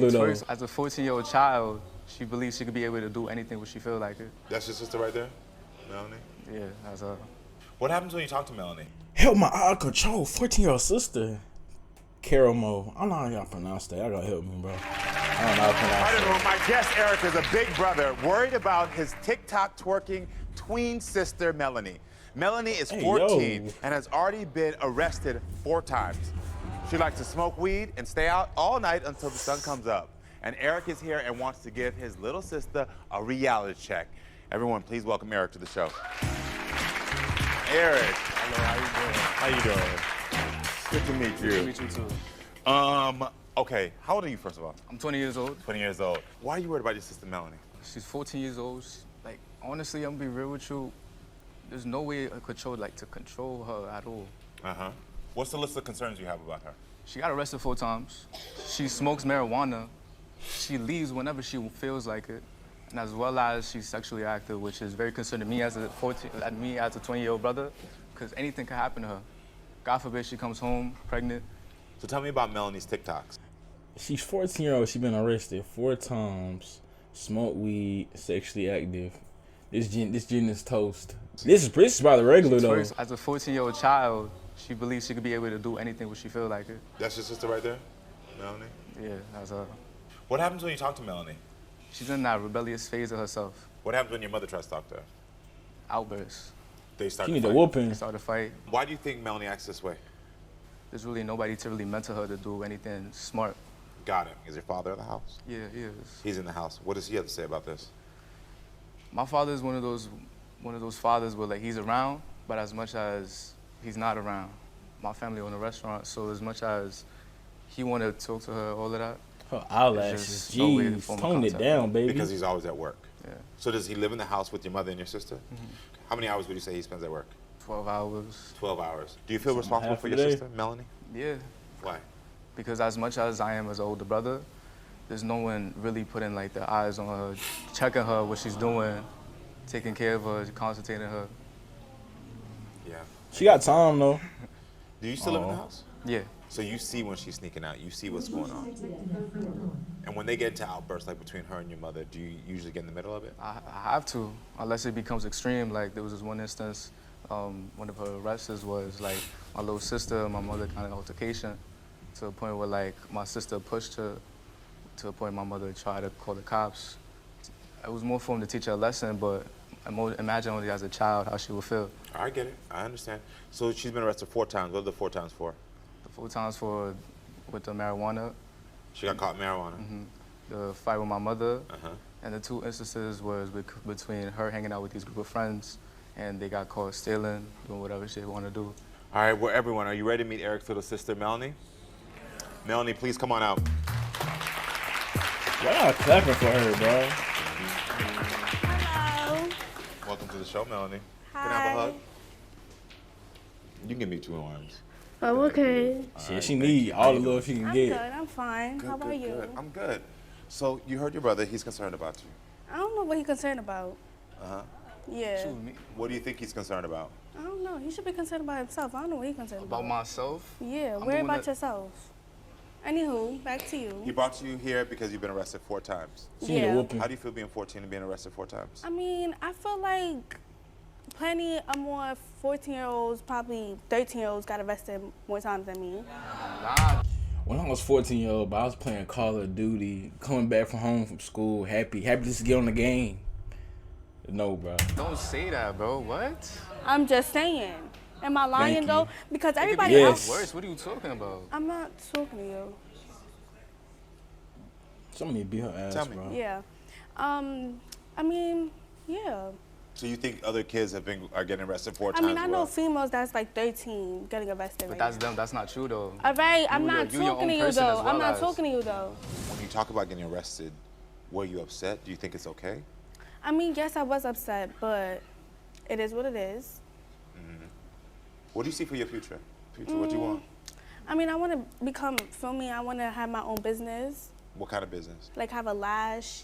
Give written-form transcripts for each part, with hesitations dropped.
First, as a 14-year-old child, she believes she could be able to do anything when she feel like it. That's your sister right there, Melanie? Yeah, that's her. What happens when you talk to Melanie? Help my out of control 14-year-old sister. KARAMO. I don't know how y'all pronounce that. Y'all gotta help me, bro. I don't know how to pronounce I don't that. know. My guest, Eric, is a big brother worried about his TikTok twerking tween sister, Melanie. Melanie is 14 and has already been arrested 4 times. She likes to smoke weed and stay out all night until the sun comes up. And Eric is here and wants to give his little sister a reality check. Everyone, please welcome Eric to the show. Eric. Hello, how you doing? How you doing? Good to meet you. Good to meet you too. Okay, how old are you, first of all? I'm 20 years old. 20 years old. Why are you worried about your sister, Melanie? She's 14 years old. Like, honestly, I'm gonna be real with you. There's no way I could to control her at all. Uh-huh. What's the list of concerns you have about her? She got arrested 4 times. She smokes marijuana. She leaves whenever she feels like it. And as well as she's sexually active, which is very concerning me as a 20-year-old brother, because anything could happen to her. God forbid she comes home pregnant. So tell me about Melanie's TikToks. She's 14-year-old. She's been arrested 4 times. Smoke weed, sexually active. This gin is toast. This is probably regular though. First, as a 14-year-old child, she believes she could be able to do anything when she feel like it. That's your sister right there, Melanie? Yeah, that's her. What happens when you talk to Melanie? She's in that rebellious phase of herself. What happens when your mother tries to talk to her? Outbursts. They start She to need fight. a whooping. They start to fight. Why do you think Melanie acts this way? There's really nobody to really mentor her to do anything smart. Got it. Is your father in the house? Yeah, he is. He's in the house. What does he have to say about this? My father is one of those fathers where like he's around, but as much as he's not around. My family own a restaurant, so as much as he wanted to talk to her, all of that. Her eyelashes, jeez, tone it down, baby. Because he's always at work. Yeah. So does he live in the house with your mother and your sister? Mm-hmm. How many hours would you say he spends at work? 12 hours. 12 hours. Do you feel responsible half for a your day. sister, Melanie? Yeah. Why? Because as much as I am as an older brother, there's no one really putting like their eyes on her, checking her, what she's doing, taking care of her, concentrating her. Yeah. She got time though. Do you still live in the house? Yeah. So you see when she's sneaking out, you see what's going on. And when they get into outbursts, like between her and your mother, do you usually get in the middle of it? I have to, unless it becomes extreme. Like there was this one instance, one of her arrests was like my little sister and my mother kind of altercation to a point where like my sister pushed her to a point my mother tried to call the cops. It was more for him to teach her a lesson, but imagine only as a child how she would feel. I get it. I understand. So she's been arrested 4 times. What are the 4 times for? The 4 times with the marijuana. She got caught marijuana. Mm-hmm. The fight with my mother. Uh-huh. And the 2 instances was between her hanging out with these group of friends and they got caught stealing, doing whatever she want to do. All right, well, everyone, are you ready to meet Eric's little sister, Melanie? Melanie, please come on out. Y'all clapping for her, bro. Hello. Welcome to the show, Melanie. Hi. Can I have a hug? You can give me 2 arms. Oh, okay. She need all the love she can I'm get. good. I'm fine. How about you? Good. I'm good. So you heard your brother. He's concerned about you. I don't know what he's concerned about. Uh-huh. Yeah. Shoot, me. What do you think he's concerned about? I don't know. He should be concerned about himself. I don't know what he's concerned About about. myself? Yeah. I'm Worry the one about that- yourself. Anywho, back to He you. brought you here because you've been arrested 4 times. She need a Yeah. whooping. How do you feel being 14 and being arrested 4 times? I mean, I feel like plenty of more 14-year-olds, probably 13-year-olds got arrested more times than me. Nah. When I was 14-year-old, I was playing Call of Duty, coming back from home from school, happy just to get on the game. No, bro. Don't say that, bro. What? I'm just saying. Am I lying Thank though? you. Because It could everybody be Yes. else. worse. What are you talking about? I'm not talking to you. Somebody beat her ass, Tell me. bro. Yeah. I mean, yeah. So you think other kids are getting arrested 4 I times? mean, I as know well? females that's like 13 getting arrested But right that's now. them. That's not true, though. All right, I'm You- not you your talking own to you person though. as I'm well not as- talking to you though. When you talk about getting arrested, were you upset? Do you think it's okay? I mean, yes, I was upset, but it is what it is. What do you see for your future? What do you want? I mean, I want to feel me, I want to have my own business, What kind of business? like have a lash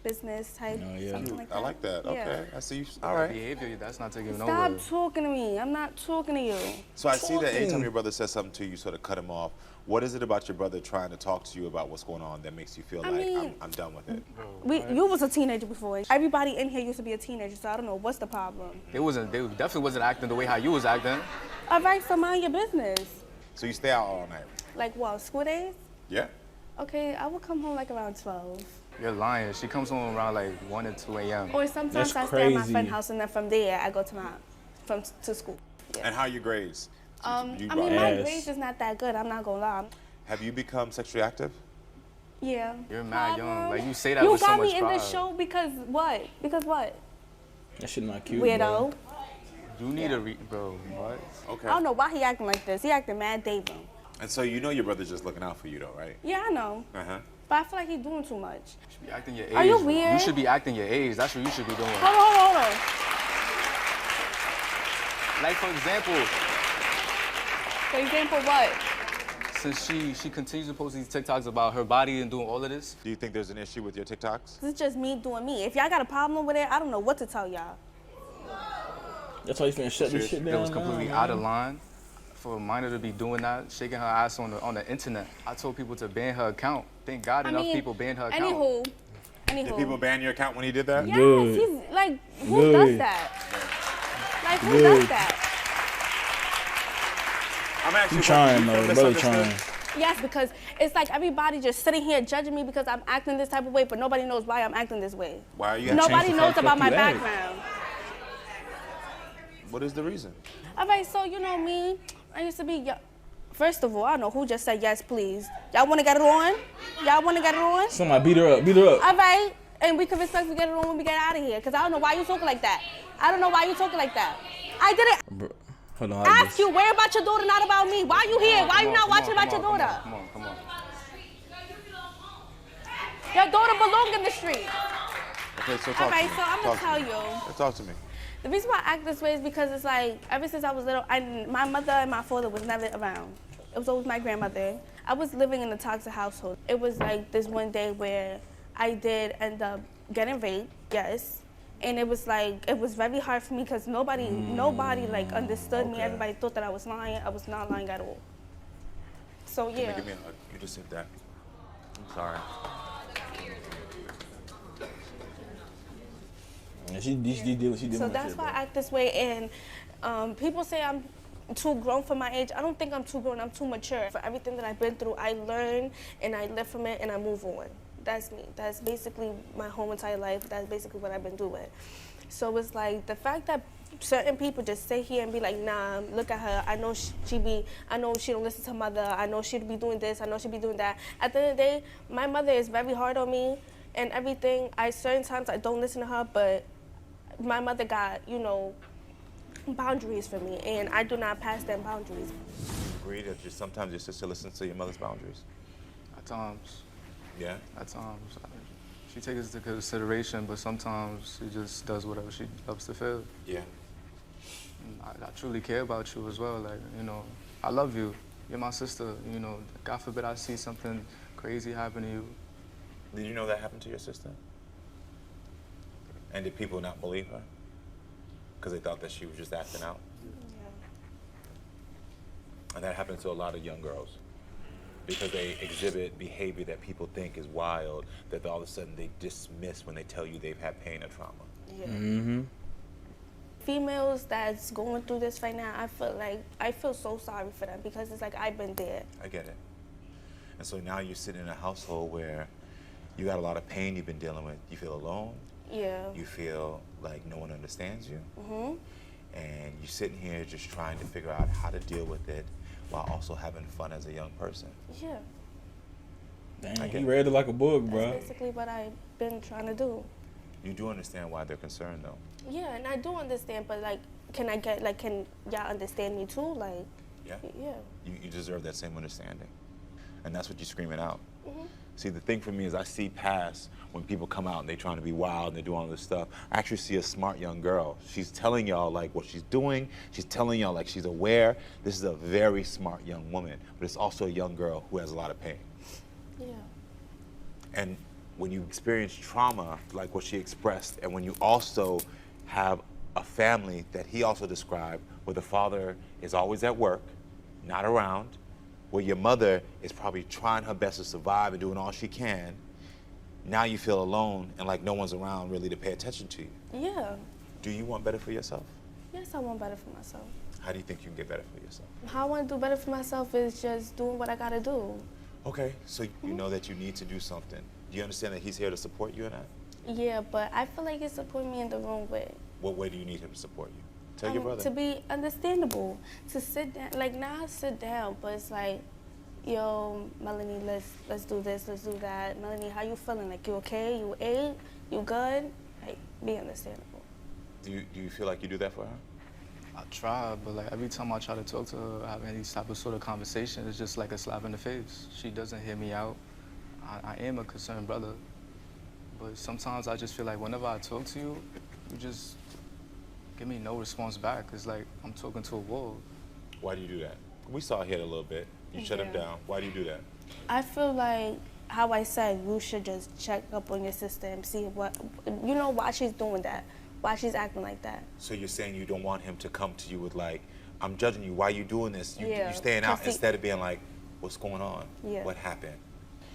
business type, Oh, yeah. something like that. I like that. Yeah. Okay, I see you. All That right. behavior, that's not taking Stop nowhere. talking to me. I'm not talking to you. So I see that anytime your brother says something to you, you sort of cut him off. What is it about your brother trying to talk to you about what's going on that makes you feel I like mean- I'm done with it? You was a teenager before. Everybody in here used to be a teenager, so I don't know what's the problem. They definitely wasn't acting the way how you was acting. All right, so mind your business. So you stay out all night? Like what, school days? Yeah. Okay, I would come home like around 12. You're lying. She comes home around like 1 and 2 a.m. Or sometimes That's I stay at my crazy. friend's house and then from there I go to school. And how are your grades? You I mean, brought- my Yes. grades is not that good, I'm not gonna lie. Have you become sexually active? Yeah. You're mad young. Problem. Like you say that You with so got much me in pride. this show because what? Because what? That shit not cute, Weirdo. bro. You need a bro. What? Okay. I don't know why he acting like this. He acting mad David. And so you know your brother's just looking out for you though, right? Yeah, I know. Uh-huh. But I feel like he's doing too much. You should be acting your age. Are you You weird? should be acting your age. That's what you should be doing. Hold on. Like for example, For example, what? since she continues to post these TikToks about her body and doing all of this, Do you think there's an issue with your TikToks? This is just me doing me. If y'all got a problem with it, I don't know what to tell y'all. That's why you finna shut this shit down. that was completely now, out of man. line for a minor to be doing that, shaking her ass on the internet. I told people to ban her account. Thank God enough people banned her account. Anywho. Did people ban your account when he did that? Yes, Good. he's like, who Good. does that? Like, who Good. does that? I'm actually You trying, you feel though. Brother misunderstood? trying. Yes, because it's like everybody just sitting here judging me because I'm acting this type of way, but nobody knows why I'm acting this way. Why are you Nobody change the knows fuck about up my you act. background. What is the reason? All right, so you know me, I used to be, first of all, I don't know who just said yes, please. Y'all want to get it on? Y'all want to get it on? Somebody beat her up. Beat her up. All right, and we can respect to get it on when we get out of here, because I don't know why you talking like that. I don't know why you talking like that. I didn't Bro, hold on. like ask this. you, worry about your daughter, not about me. Why you here? Why you not watching about your daughter? Come on. Your daughter belong in the street. Okay, so talk All to right, me. so I'm going Talk to tell me. you. Talk to me. The reason why I act this way is because it's like, ever since I was little, my mother and my father was never around. It was always my grandmother. I was living in a toxic household. It was like this one day where I did end up getting raped, yes. And it was like, it was very hard for me because nobody like understood me. Okay. Everybody thought that I was lying. I was not lying at all. So yeah. Give me a hug. You just sit that. I'm sorry. And she did what she did. So that's why I act this way. And people say I'm too grown for my age. I don't think I'm too grown. I'm too mature. For everything that I've been through, I learn and I live from it and I move on. That's me. That's basically my whole entire life. That's basically what I've been doing. So it's like the fact that certain people just sit here and be like, nah, look at her. I know I know she don't listen to her mother. I know she'd be doing this. I know she'd be doing that. At the end of the day, my mother is very hard on me and everything. Certain times I don't listen to her, but my mother got, boundaries for me, and I do not pass them boundaries. Agree that just sometimes your sister listens to your mother's boundaries. At times. Yeah. At times. She takes it into consideration, but sometimes she just does whatever she loves to feel. Yeah. And I truly care about you as well. Like, I love you. You're my sister. God forbid I see something crazy happen to you. Did you know that happened to your sister? And did people not believe her? Because they thought that she was just acting out? And that happens to a lot of young girls. Because they exhibit behavior that people think is wild, that all of a sudden they dismiss when they tell you they've had pain or trauma. Yeah. Mm-hmm. Females that's going through this right now, I feel so sorry for them because it's like I've been there. I get it. And so now you're sitting in a household where you got a lot of pain you've been dealing with. You feel alone. Yeah. You feel like no one understands you. Mhm. And you're sitting here just trying to figure out how to deal with it while also having fun as a young person. Yeah. Dang, get he it. read it like a book, That's bro. basically what I've been trying to do. You do understand why they're concerned, though. Yeah, and I do understand, but can y'all understand me too? Yeah. Yeah. You deserve that same understanding. And that's what you're screaming out. Mhm. See, the thing for me is I see past when people come out and they're trying to be wild and they're doing all this stuff. I actually see a smart young girl. She's telling y'all like what she's doing. She's telling y'all like she's aware. This is a very smart young woman, but it's also a young girl who has a lot of pain. Yeah. And when you experience trauma, like what she expressed, and when you also have a family that he also described, where the father is always at work, not around, where your mother is probably trying her best to survive and doing all she can, now you feel alone and like no one's around really to pay attention to you. Yeah. Do you want better for yourself? Yes, I want better for myself. How do you think you can get better for yourself? How I want to do better for myself is just doing what I got to do. Okay, so you know that you need to do something. Do you understand that he's here to support you in that? Yeah, but I feel like he's supporting me in the wrong way. What way do you need him to support you? Tell your brother. To be understandable, to sit down, like now I sit down, but it's like, yo, Melanie, let's do this, let's do that. Melanie, how you feeling? Like, you okay? You ate? You good? Like, be understandable. Do you feel like you do that for her? I try, but like every time I try to talk to her, have any type of sort of conversation, it's just like a slap in the face. She doesn't hear me out. I am a concerned brother, but sometimes I just feel like whenever I talk to you, you just give me no response back. It's like I'm talking to a wall. Why do you do that? We saw it hit a little bit. You shut him down. Why do you do that? I feel like, how I said, you should just check up on your sister and see what, you know, why she's doing that, why she's acting like that. So you're saying you don't want him to come to you with like, I'm judging you, why you doing this? You Yeah. staying out instead of being like, what's going on? Yeah. What happened?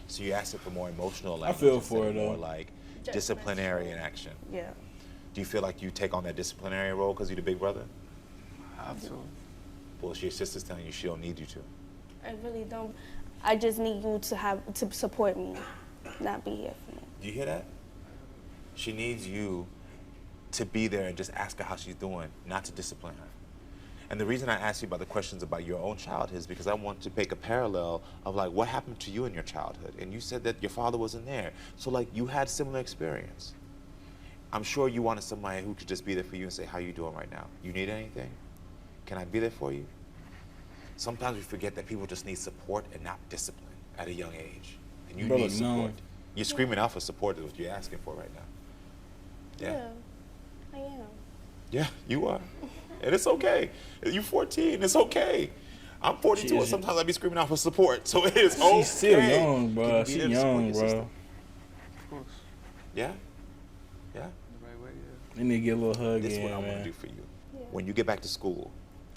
So you're asking for more emotional I language. feel instead for of it, more though. like disciplinary in action. Yeah. Do you feel like you take on that disciplinary role because you're the big brother? I have to. Well, your sister's telling you she don't need you to. I really don't. I just need you to support me, not be here for me. Do you hear that? She needs you to be there and just ask her how she's doing, not to discipline her. And the reason I asked you about the questions about your own childhood is because I want to make a parallel of like what happened to you in your childhood. And you said that your father wasn't there. So like you had similar experience. I'm sure you wanted somebody who could just be there for you and say, how you doing right now? You need anything? Can I be there for you? Sometimes we forget that people just need support and not discipline at a young age. And you need support. No. You're screaming out for support is what you're asking for right now. Yeah, I am. Yeah, you are. And it's okay. You're 14, it's okay. I'm 42 and sometimes I be screaming out for support. So it is okay. She's still young, Can bro. you be She there to support young, your bro. sister? Of course. Yeah? Yeah? The right way, yeah. You need to get a little hug This is in, what I want man. to do for you. When you get back to school,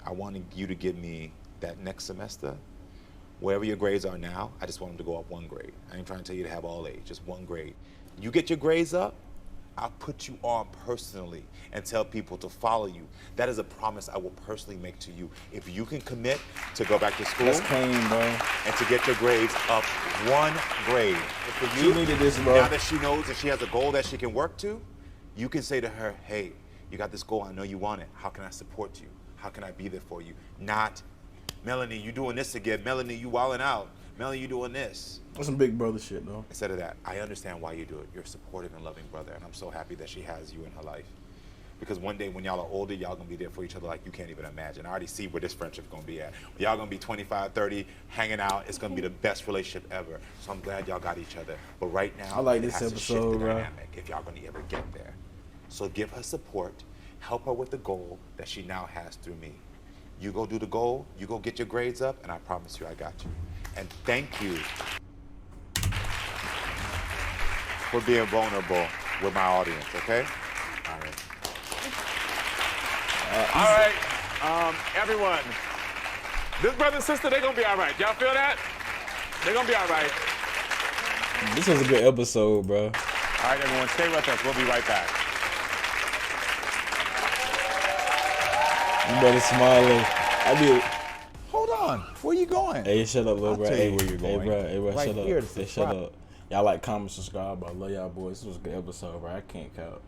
I want you to give me that next semester, wherever your grades are now, I just want them to go up one grade. I ain't trying to tell you to have all A's, just one grade. You get your grades up, I'll put you on personally and tell people to follow you. That is a promise I will personally make to you. If you can commit to go back to school That's clean, bro. and to get your grades up one grade. And for She you, needed this, bro. now that she knows that she has a goal that she can work to, you can say to her, hey, you got this goal, I know you want it. How can I support you? How can I be there for you? Not, Melanie, you doing this again. Melanie, you wilding out. Melanie, you doing this. That's some big brother shit, though. Instead of that, I understand why you do it. You're a supportive and loving brother, and I'm so happy that she has you in her life. Because one day when y'all are older, y'all gonna be there for each other like you can't even imagine. I already see where this friendship's gonna be at. When y'all gonna be 25, 30, hanging out. It's gonna be the best relationship ever. So I'm glad y'all got each other. But right now, I like it this has to shift episode, the bro. dynamic if y'all gonna ever get there. So give her support, help her with the goal that she now has through me. You go do the goal, you go get your grades up, and I promise you I got you. And thank you for being vulnerable with my audience, okay? All right. All right, everyone. This brother and sister, they're gonna be all right. Y'all feel that? They're gonna be all right. This was a good episode, bro. All right, everyone, stay with us. We'll be right back. You better smile. Hold on. Where you going? Hey, shut up, little I'll bro. tell you Hey, where you're going. Hey, bro, Right shut here up. to Hey, shut subscribe. up. Y'all like, comment, subscribe, bro. I love y'all boys. This was a good episode, bro. I can't count.